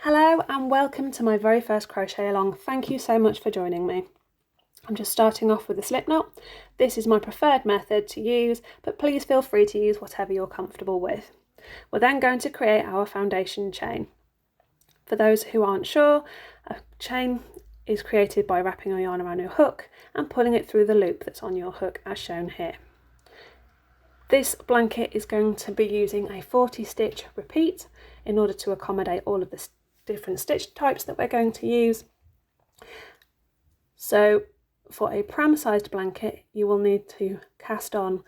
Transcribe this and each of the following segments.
Hello and welcome to my very first crochet along. Thank you so much for joining me. I'm just starting off with a slip knot. This is my preferred method to use, but please feel free to use whatever you're comfortable with. We're then going to create our foundation chain. For those who aren't sure, a chain is created by wrapping your yarn around your hook and pulling it through the loop that's on your hook as shown here. This blanket is going to be using a 40 stitch repeat in order to accommodate all of the different stitch types that we're going to use. So for a pram sized blanket you will need to cast on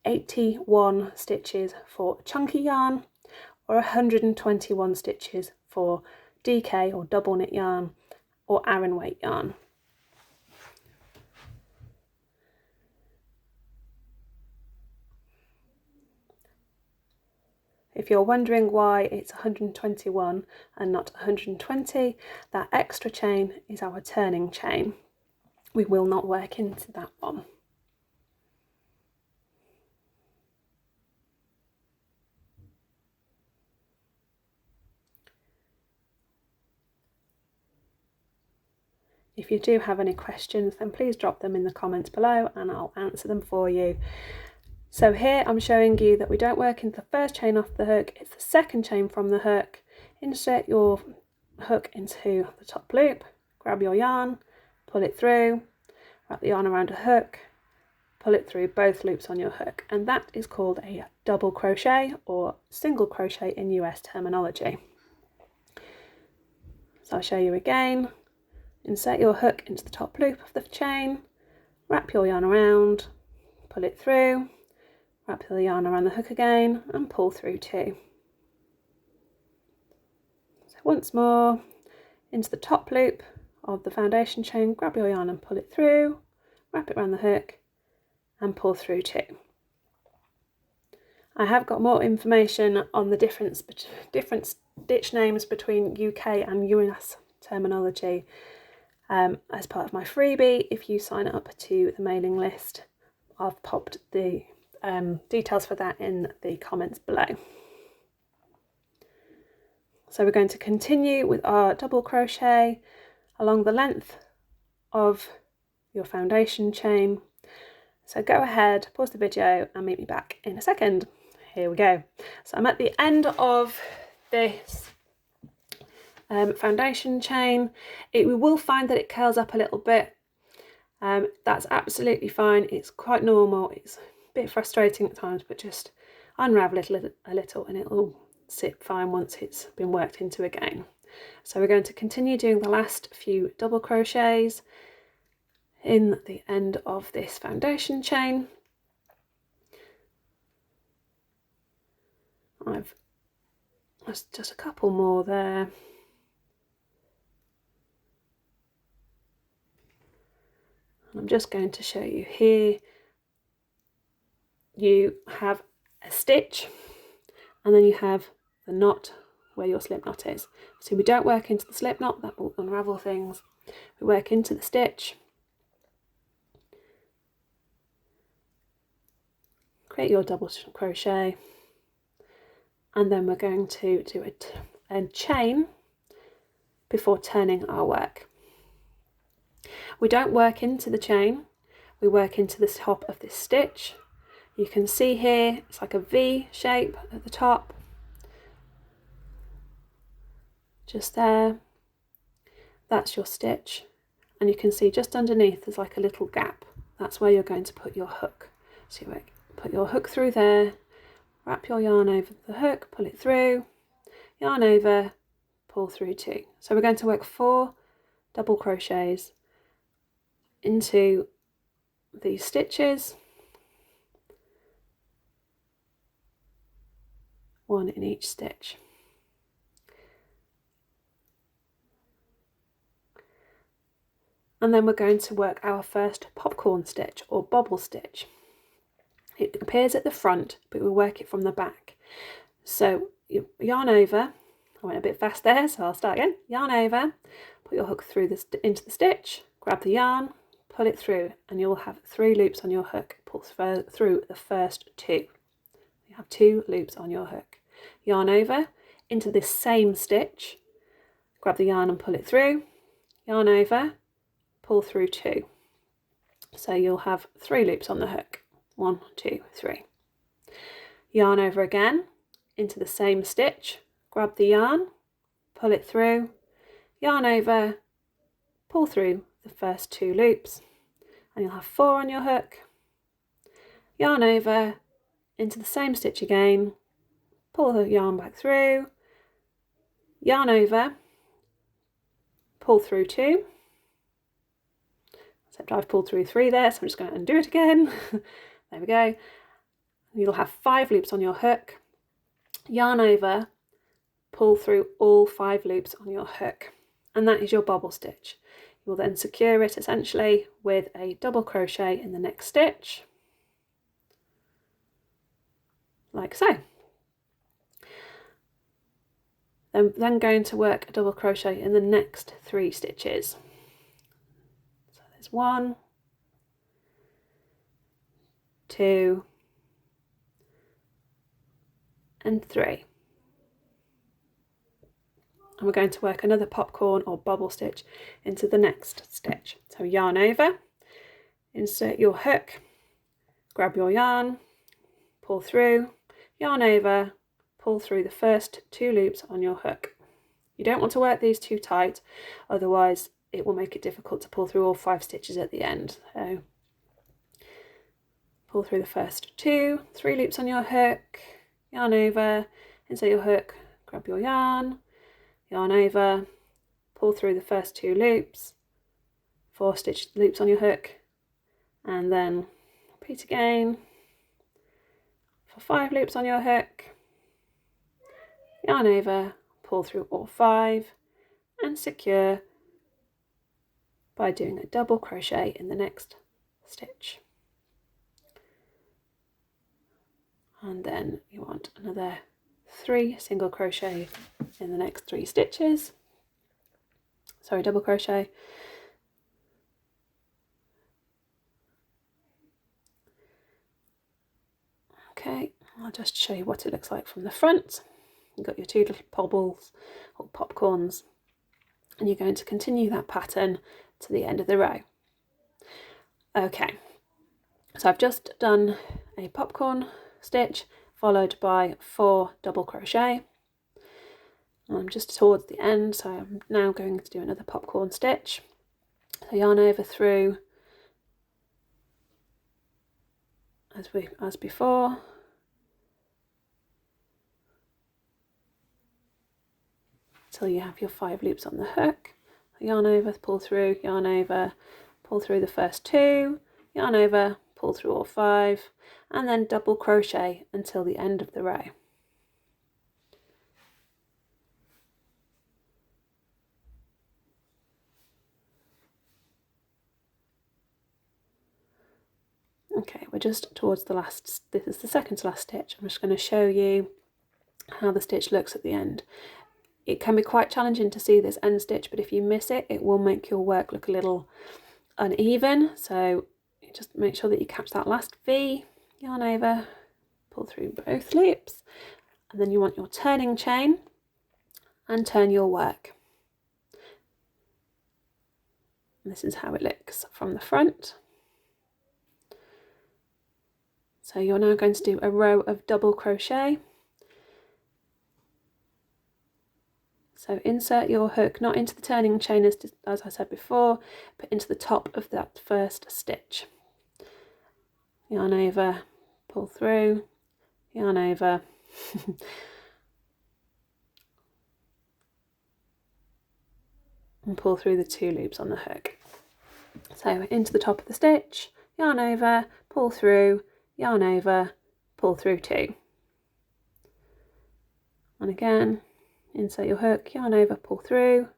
81 stitches for chunky yarn or 121 stitches for DK or double knit yarn or Aran weight yarn. If you're wondering why it's 121 and not 120, that extra chain is our turning chain. We will not work into that one. If you do have any questions, then please drop them in the comments below and I'll answer them for you. So here I'm showing you that we don't work into the first chain off the hook, it's the second chain from the hook. Insert your hook into the top loop, grab your yarn, pull it through, wrap the yarn around a hook, pull it through both loops on your hook, and that is called a double crochet or single crochet in US terminology. So I'll show you again. Insert your hook into the top loop of the chain, wrap your yarn around, pull it through, wrap the yarn around the hook again and pull through two. So once more, into the top loop of the foundation chain, grab your yarn and pull it through, wrap it around the hook and pull through two. I have got more information on the different stitch names between UK and US terminology as part of my freebie. If you sign up to the mailing list, I've popped the details for that in the comments below. So we're going to continue with our double crochet along the length of your foundation chain. So go ahead, pause the video and meet me back in a second. Here we go. So I'm at the end of this foundation chain. We will find that it curls up a little bit. That's absolutely fine. It's quite normal. It's a bit frustrating at times, but just unravel it a little and it will sit fine once it's been worked into again. So we're going to continue doing the last few double crochets in the end of this foundation chain. There's just a couple more there. I'm just going to show you here. You have a stitch and then you have the knot where your slip knot is. So we don't work into the slip knot, that will unravel things. We work into the stitch, create your double crochet, and then we're going to do a chain before turning our work. We don't work into the chain, we work into the top of this stitch. You can see here it's like a V shape at the top, just there. That's your stitch, and you can see just underneath there's like a little gap. That's where you're going to put your hook. So you put your hook through there, wrap your yarn over the hook, pull it through, yarn over, pull through two. So we're going to work 4 double crochets into these stitches, 1 in each stitch. And then we're going to work our first popcorn stitch or bobble stitch. It appears at the front, but we'll work it from the back. So you yarn over, I went a bit fast there, so I'll start again. Yarn over, put your hook through into the stitch, grab the yarn, pull it through, and you'll have 3 loops on your hook. Pull through the first 2. You have 2 loops on your hook. Yarn over into this same stitch, grab the yarn and pull it through, yarn over, pull through 2. So you'll have 3 loops on the hook. 1, 2, 3. Yarn over again into the same stitch, grab the yarn, pull it through, yarn over, pull through the first 2 loops, and you'll have 4 on your hook. Yarn over into the same stitch again, pull the yarn back through, yarn over, pull through 2, except I've pulled through 3 there, so I'm just going to undo it again. There we go. You'll have 5 loops on your hook, yarn over, pull through all 5 loops on your hook, and that is your bobble stitch. You will then secure it essentially with a double crochet in the next stitch, like so. Then going to work a double crochet in the next 3 stitches. So there's 1, 2, and 3. And we're going to work another popcorn or bobble stitch into the next stitch. So yarn over, insert your hook, grab your yarn, pull through, yarn over, pull through the first 2 loops on your hook. You don't want to work these too tight, otherwise it will make it difficult to pull through all 5 stitches at the end. So pull through the first 2, 3 loops on your hook, yarn over, insert your hook, grab your yarn over, pull through the first 2 loops, 4 stitch loops on your hook, and then repeat again for 5 loops on your hook, yarn over, pull through all 5, and secure by doing a double crochet in the next stitch. And then you want another 3 single crochet in the next 3 stitches. Sorry, double crochet. Okay, I'll just show you what it looks like from the front. You've got your 2 little bobbles or popcorns, and you're going to continue that pattern to the end of the row. Okay, so I've just done a popcorn stitch followed by 4 double crochet. I'm just towards the end, so I'm now going to do another popcorn stitch. So yarn over through as before, till you have your 5 loops on the hook. Yarn over, pull through, yarn over, pull through the first 2, yarn over, pull through all 5, and then double crochet until the end of the row. Okay, we're just towards the last, this is the second to last stitch. I'm just going to show you how the stitch looks at the end. It can be quite challenging to see this end stitch, but if you miss it, it will make your work look a little uneven. So just make sure that you catch that last V, yarn over, pull through both loops, and then you want your turning chain and turn your work. And this is how it looks from the front. So you're now going to do a row of double crochet. So insert your hook not into the turning chain as I said before, but into the top of that first stitch. Yarn over, pull through, yarn over, and pull through the 2 loops on the hook. So into the top of the stitch, yarn over, pull through, yarn over, pull through 2. And again, insert your hook, yarn over, pull through,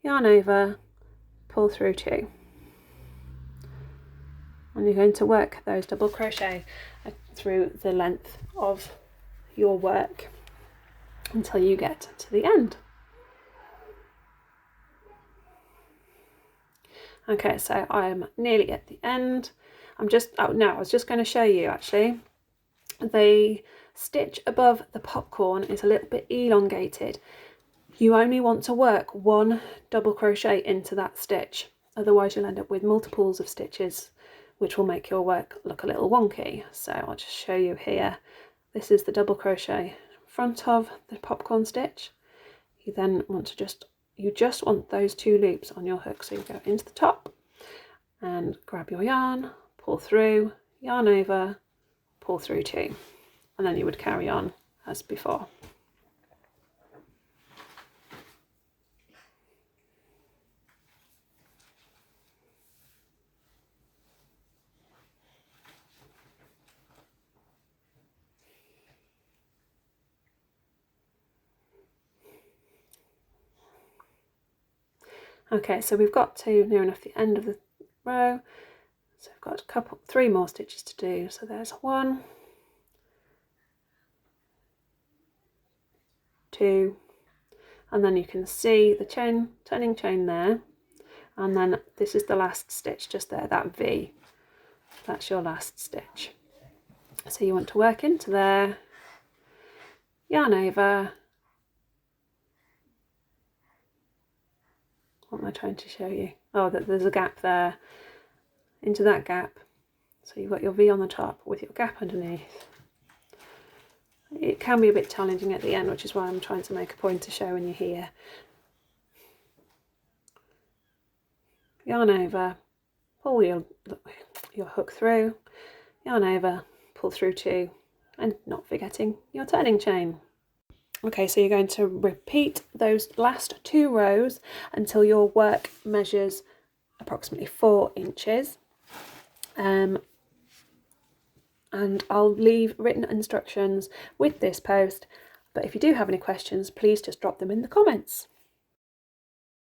yarn over, pull through 2. And you're going to work those double crochet through the length of your work until you get to the end. Okay, so I'm nearly at the end. I was just going to show you actually, the stitch above the popcorn is a little bit elongated. You only want to work one double crochet into that stitch, otherwise you'll end up with multiples of stitches, which will make your work look a little wonky. So I'll just show you here. This is the double crochet in front of the popcorn stitch. You then want to you just want those 2 loops on your hook. So you go into the top and grab your yarn, pull through, yarn over, pull through 2, and then you would carry on as before. Okay, so we've got to near enough the end of the row, so we've got 3 more stitches to do. So there's 1, 2, and then you can see the turning chain there, and then this is the last stitch just there, that V, that's your last stitch. So you want to work into there, yarn over. What am I trying to show you? Oh, that there's a gap there, into that gap. So you've got your V on the top with your gap underneath. It can be a bit challenging at the end, which is why I'm trying to make a point of showing you here. Yarn over, pull your hook through, yarn over, pull through 2, and not forgetting your turning chain. Okay, so you're going to repeat those last 2 rows until your work measures approximately 4 inches. And I'll leave written instructions with this post, but if you do have any questions, please just drop them in the comments.